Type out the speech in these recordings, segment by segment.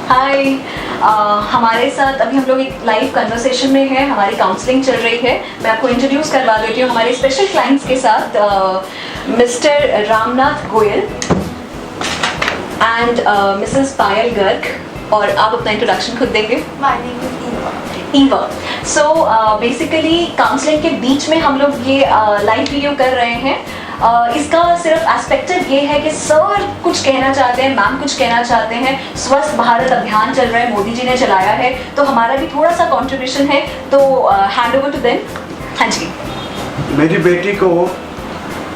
हाय, हमारे साथ अभी हम लोग एक लाइव कन्वर्सेशन में हैं, हमारी काउंसलिंग चल रही है। मैं आपको इंट्रोड्यूस करवा देती हूँ हमारे स्पेशल क्लाइंट्स के साथ, mister Ramnath Goyal and missus Payal Garg. और आप अपना इंट्रोडक्शन खुद देंगे। My name is Eva. Eva. So basically counselling के बीच में हम लोग ये लाइव वीडियो कर रहे हैं। इसका सिर्फ एस्पेक्टेड ये है कि सर कुछ कहना चाहते हैं, मैम कुछ कहना चाहते हैं। स्वस्थ भारत अभियान चल रहा है, मोदी जी ने चलाया है, तो हमारा भी थोड़ा सा कंट्रीब्यूशन है। तो हैंड ओवर टू देम। हाँ जी। मेरी बेटी को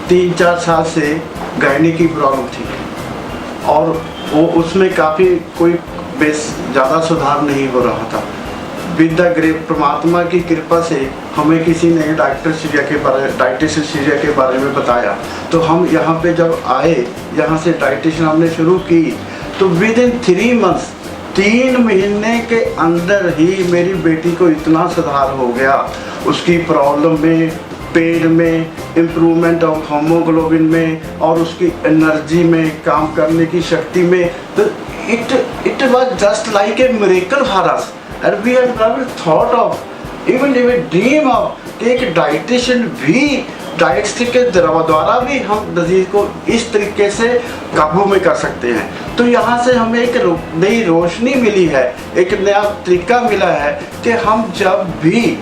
3-4 साल से गायनी की प्रॉब्लम थी और वो उसमें काफ़ी कोई ज़्यादा सुधार नहीं हो रहा था। विद द ग्रेट परमात्मा की कृपा से हमें किसी ने डाइटिशियन सीरिया के बारे में बताया, तो हम यहाँ पे जब आए, यहाँ से डाइटिशियन हमने शुरू की, तो विद इन 3 मंथ्स 3 महीने के अंदर ही मेरी बेटी को इतना सुधार हो गया। उसकी प्रॉब्लम में, पेट में, इम्प्रूवमेंट ऑफ हीमोग्लोबिन में और उसकी एनर्जी में, काम करने की शक्ति में। तो it was just like a miracle for us, and we had never thought of, even dream of कि एक डाइटिशियन भी डाइट्स के द्वारा भी हम डिजीज को इस तरीके से काबू में कर सकते हैं। तो यहाँ से हमें एक नई रोशनी मिली है, एक नया तरीका मिला है कि हम जब भी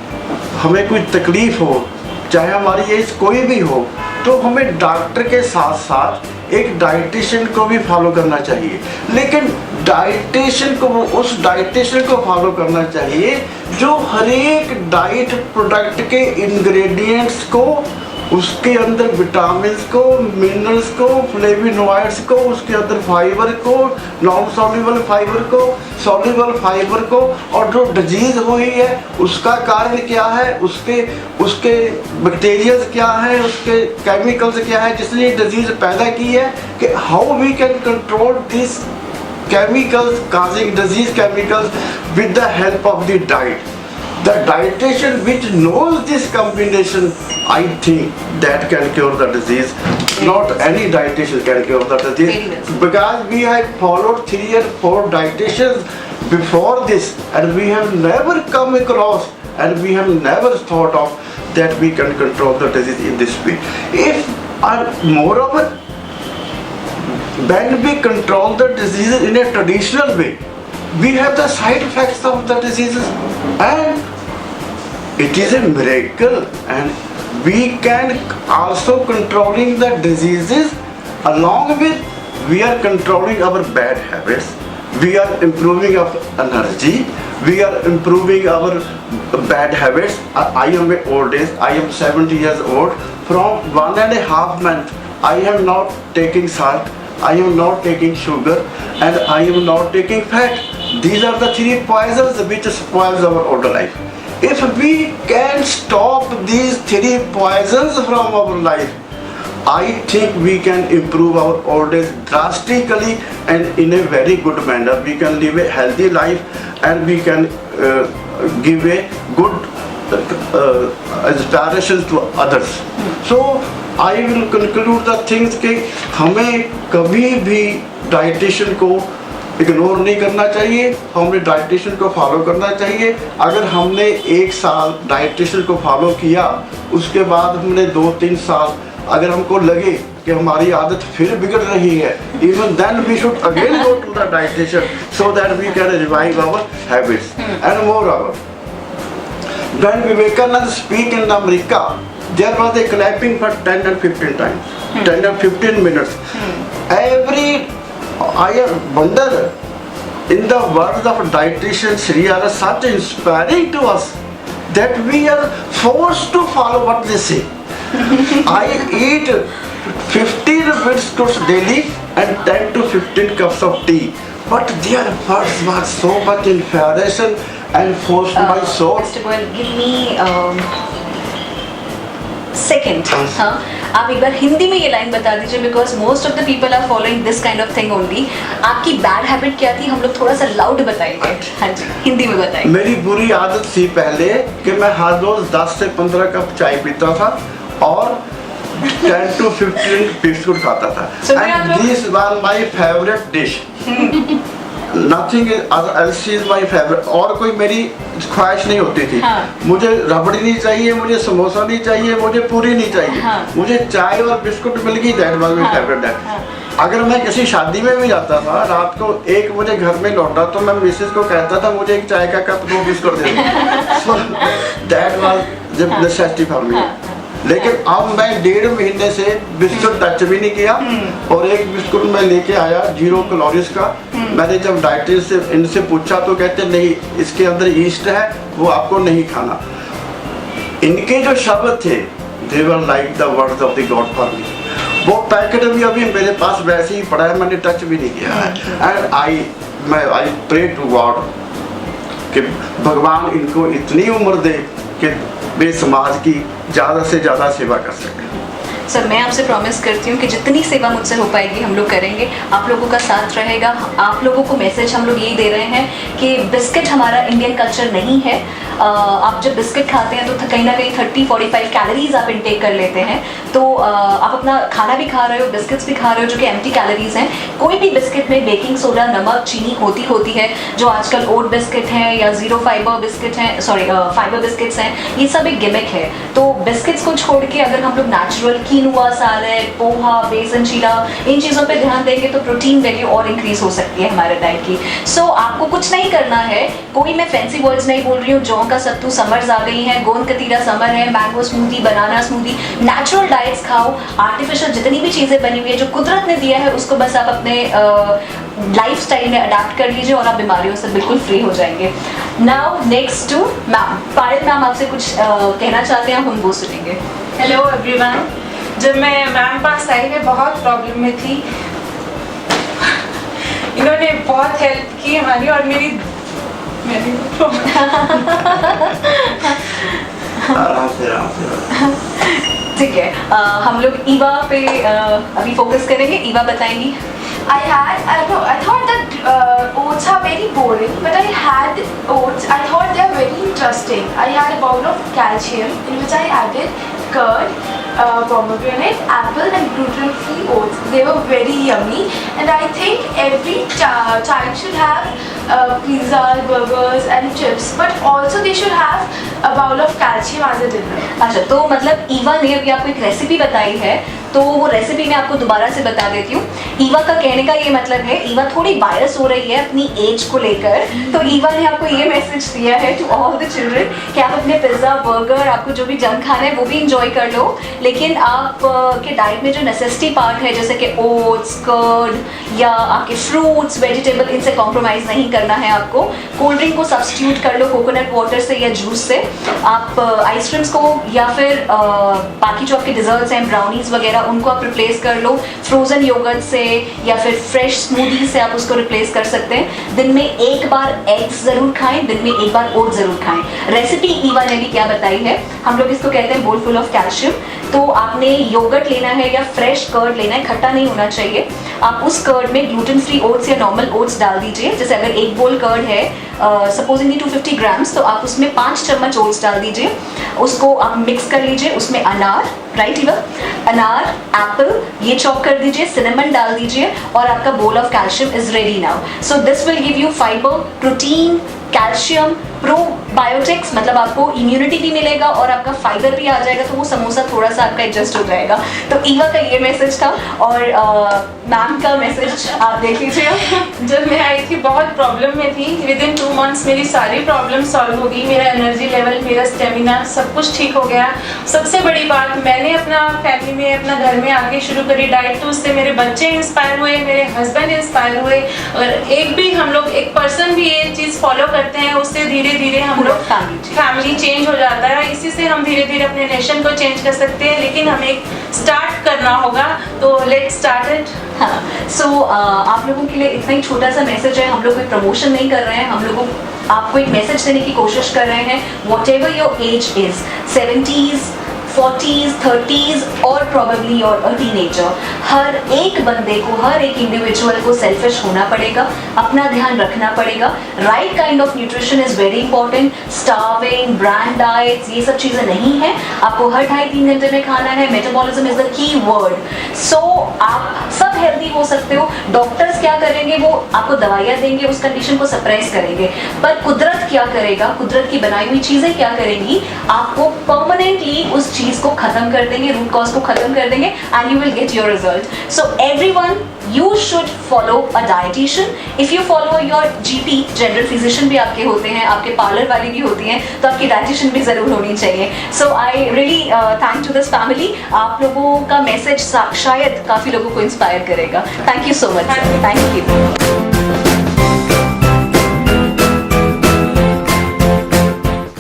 हमें कोई तकलीफ हो, चाहे हमारी एज कोई भी हो, तो हमें डॉक्टर के साथ साथ एक डाइटिशियन को भी फॉलो करना चाहिए। लेकिन डाइटिशियन को, उस डाइटिशियन को फॉलो करना चाहिए जो हर एक डाइट प्रोडक्ट के इंग्रेडिएंट्स को, उसके अंदर विटामिन्स को, मिनरल्स को, फ्लेविनोइड्स को, उसके अंदर फाइबर को, नॉन सॉल्युबल फाइबर को, सॉल्युबल फाइबर को, और जो डिजीज हुई है उसका कारण क्या है, उसके बैक्टीरियाज क्या है, उसके केमिकल्स क्या है जिसने ये डिजीज पैदा की है, कि how we can control this chemicals causing disease chemicals with the help of the diet. The dietitian which knows this combination, I think that can cure the disease. Not any dietitian can cure the disease, because we have followed 3 or 4 dietitians before this, and we have never come across, and we have never thought of that we can control the disease in this way. Moreover, when we control the diseases in a traditional way, we have the side effects of the diseases, and it is a miracle. And we can also controlling the diseases, along with we are controlling our bad habits, we are improving our energy, we are improving our bad habits. I am an old age, I am 70 years old. From 1.5 months I am not taking salt, I am not taking sugar, and I am not taking fat. These are the 3 poisons which spoils our old life. If we can stop these 3 poisons from our life, I think we can improve our old age drastically and in a very good manner. We can live a healthy life, and we can give a good inspiration to others. So I will conclude the things कि हमें कभी भी dietitian को ignore नहीं करना चाहिए, हमें dietitian को फॉलो करना चाहिए। अगर हमने 1 साल डाइटिशियन को फॉलो किया, उसके बाद हमने 2-3 साल अगर हमको लगे कि हमारी आदत फिर बिगड़ रही है, even then we should again go to the dietitian so that we can revive our habits. And moreover, when Vivekananda speak in America, there was a clapping for 10 and 15 times, 10 and 15 minutes. I wonder, in the words of dietitian Sri are such inspiring to us that we are forced to follow what they say. I eat 50 biscuits daily and 10 to 15 cups of tea, but their words were so much inspiration and forced my soul. Mr. Goel, give me second. हाँ, आप एक बार हिंदी में ये line बता दीजिए, because most of the people are following this kind of thing only. आपकी bad habit क्या थी, हम लोग थोड़ा सा लाउड बताएंगे। हाँ जी, हिंदी में बताएंगे। मेरी बुरी आदत थी पहले कि मैं हर रोज 10 से 15 कप चाय पीता था और 10 to 15 बिस्कुट खाता था। And this was my favorite dish. Nothing else is my favourite, और कोई मेरी ख्वाहिश नहीं होती थी। हाँ। मुझे रबड़ी नहीं चाहिए, मुझे समोसा नहीं चाहिए, मुझे पूरी नहीं चाहिए। हाँ। मुझे चाय और बिस्कुट मिल गई, that was my favourite that. हाँ। अगर मैं किसी शादी में भी जाता था, रात को 1 बजे घर में लौटा तो मैं मिसेज को कहता था मुझे एक चाय का कप 2 बिस्कुट दे दो। So that was the necessity for me. लेकिन अब मैं 1.5 महीने से बिस्कुट टच भी नहीं किया, और एक बिस्कुट मैं लेके आया 0 कैलोरीज का। मैंने जब डाइटिशियन से इनसे पूछा तो कहते नहीं, इसके अंदर ईस्ट है, वो आपको नहीं खाना। इनके जो शब्द थे, they were like the words of the god for me. वो पैकेट भी अभी मेरे पास वैसे ही पड़ा है, मैंने टच भी नहीं किया है। And I pray to God कि भगवान इनको इतनी उम्र दे कि वे समाज की ज़्यादा से ज़्यादा सेवा कर सकें। सर, मैं आपसे प्रॉमिस करती हूँ कि जितनी सेवा मुझसे हो पाएगी हम लोग करेंगे, आप लोगों का साथ रहेगा। आप लोगों को मैसेज हम लोग यही दे रहे हैं कि बिस्किट हमारा इंडियन कल्चर नहीं है। आप जब बिस्किट खाते हैं तो कहीं ना कहीं 30-45 कैलोरीज आप इनटेक कर लेते हैं, तो आप अपना खाना भी खा रहे हो, बिस्किट्स भी खा रहे हो जो कि एम्प्टी कैलोरीज हैं। कोई भी बिस्किट में बेकिंग सोडा, नमक, चीनी होती है। जो आजकल ओट बिस्किट हैं या 0 फाइबर बिस्किट हैं, फाइबर बिस्किट्स हैं, ये सब एक गिमिक है। तो बिस्किट्स को छोड़ के अगर हम लोग नेचुरल कीनुआ, सैलेड, पोहा, बेसन चीला, इन चीज़ों पे ध्यान देंगे तो प्रोटीन वैल्यू और इंक्रीज हो सकती है हमारे डाइट की। सो आपको कुछ नहीं करना है, कोई मैं फैंसी वर्ड्स नहीं बोल रही हूँ। जौ का सत्तू समर्स आ गई हैं, गोंद कतीरा समर है, मैंगो स्मूदी, बनाना स्मूदी, नेचुरल डाइट्स खाओ। आर्टिफिशियल जितनी भी चीज़ें बनी हुई है, जो कुदरत ने दिया है, उसको बस आप अपने लाइफ स्टाइल में अडाप्ट कर लीजिए और आप बीमारियों से बिल्कुल फ्री हो जाएंगे। Now next to ma'am. Payal ma'am आपसे कुछ कहना चाहते हैं, हम वो सुनेंगे। Hello everyone. जब मैं मैम पास आई, मैं बहुत प्रॉब्लम में थी। इन्होंने बहुत हेल्प की हमारी, और मेरी ठीक है, हम लोग ईवा पे अभी फोकस करेंगे। ईवा बताएंगी। I thought that oats are very boring, but I had oats. I thought they are very interesting. I had a bowl of calcium in which I added curd, pomegranate, apple and gluten-free oats. They were very yummy, and I think every child should have pizza, burgers and chips, but also they should have a bowl of calcium as a dinner. अच्छा, तो मतलब ईवा ने अभी आपको एक recipe बताई है, तो वो रेसिपी मैं आपको दोबारा से बता देती हूँ। ईवा का कहने का ये मतलब है, ईवा थोड़ी बायस हो रही है अपनी एज को लेकर, तो ईवा ने आपको ये मैसेज दिया है टू ऑल द चिल्ड्रन कि आप अपने पिज्ज़ा, बर्गर, आपको जो भी जंक खाना है वो भी इंजॉय कर लो, लेकिन आप के डाइट में जो नेसेसिटी पार्ट है, जैसे कि ओट्स, कर्ड या आपके फ्रूट्स, वेजिटेबल, इनसे कॉम्प्रोमाइज़ नहीं करना है आपको। कोल्ड ड्रिंक को सब्स्टिट्यूट कर लो कोकोनट वाटर से या जूस से। आप आइसक्रीम्स को या फिर बाकी जो आपके डिजर्ट्स हैं, ब्राउनीज वगैरह, उनको आप रिप्लेस कर लो फ्रोजन योगर्ट से या फिर फ्रेश स्मूदी से, आप उसको रिप्लेस कर सकते हैं। दिन में एक बार एग्स जरूर खाएं, दिन में एक बार ओट्स जरूर खाएं। रेसिपी ईवा ने भी क्या बताई है, हम लोग इसको कहते हैं बोल फुल ऑफ कैल्शियम। तो आपने योगर्ट लेना है या फ्रेश कर्ड लेना है, खट्टा नहीं होना चाहिए। आप उस कर्ड में ग्लूटेन फ्री ओट्स या नॉर्मल ओट्स डाल दीजिए। जैसे अगर 1 बोल कर्ड है, सपोजिंगली 250 ग्राम्स, तो आप उसमें 5 चम्मच ओट्स डाल दीजिए। उसको आप मिक्स कर लीजिए। उसमें अनार, राइट ईवा, अनार, एप्पल ये चॉप कर दीजिए, सिनेमन डाल दीजिए, और आपका bowl of calcium is ready now. So this will give you fibre, protein, calcium, probiotics, मतलब आपको इम्यूनिटी भी मिलेगा और आपका फाइबर भी आ जाएगा, तो वो समोसा थोड़ा सा आपका एडजस्ट हो जाएगा। तो ईवा का ये मैसेज था, और मैम का मैसेज आप देख लीजिए। जब मैं आई थी बहुत प्रॉब्लम में थी, विद इन 2 मंथ्स मेरी सारी प्रॉब्लम सॉल्व हो गई। मेरा एनर्जी लेवल, मेरा स्टेमिना, सब कुछ ठीक हो गया। सबसे बड़ी बात, मैंने अपना फैमिली में, अपना घर में आगे शुरू करी डाइट, तो उससे मेरे बच्चे इंस्पायर हुए, मेरे हस्बैंड इंस्पायर हुए, और एक भी हम लोग, एक पर्सन भी ये चीज़ फॉलो करते हैं, उससे धीरे धीरे हम लोग फैमिली चेंज हो जाता है। इसी से हम धीरे धीरे अपने नेशन को चेंज कर सकते हैं, लेकिन हमें स्टार्ट करना होगा। तो लेट्स स्टार्ट इट। हाँ, सो आप लोगों के लिए इतना ही छोटा सा मैसेज है। हम लोग कोई प्रमोशन नहीं कर रहे हैं, हम लोगों आपको एक मैसेज देने की कोशिश कर रहे हैं। What ever your age is, 70s, 40s 30s और प्रॉबेबली और टीनेजर, हर एक बंदे को, हर एक इंडिविजुअल को सेल्फिश होना पड़ेगा, अपना ध्यान रखना पड़ेगा। Right kind of nutrition is very important. Starving, brand diets, ये सब चीज़ें नहीं है। आपको हर 2.5-3 घंटे में खाना है। Metabolism is the key word. So आप सब हेल्दी हो सकते हो। डॉक्टर्स क्या करेंगे, वो आपको दवाइयाँ देंगे, उस कंडीशन को सप्रेस करेंगे, पर कुदरत क्या करेगा, कुदरत की बनाई हुई चीज़ें क्या करेंगी, आपको परमानेंटली उस चीज़ को खत्म कर देंगे, रूट कॉज को खत्म कर देंगे, and you will get your result. So everyone, you should follow a dietitian. If you follow your GP, general physician भी आपके होते हैं, आपके पार्लर वाली भी होती हैं, तो आपकी डाइटिशियन भी ज़रूर होनी चाहिए। So I really thank to this family. आप लोगों का मैसेज शायद काफ़ी लोगों को इंस्पायर करेगा। Thank you so much sir, thank you.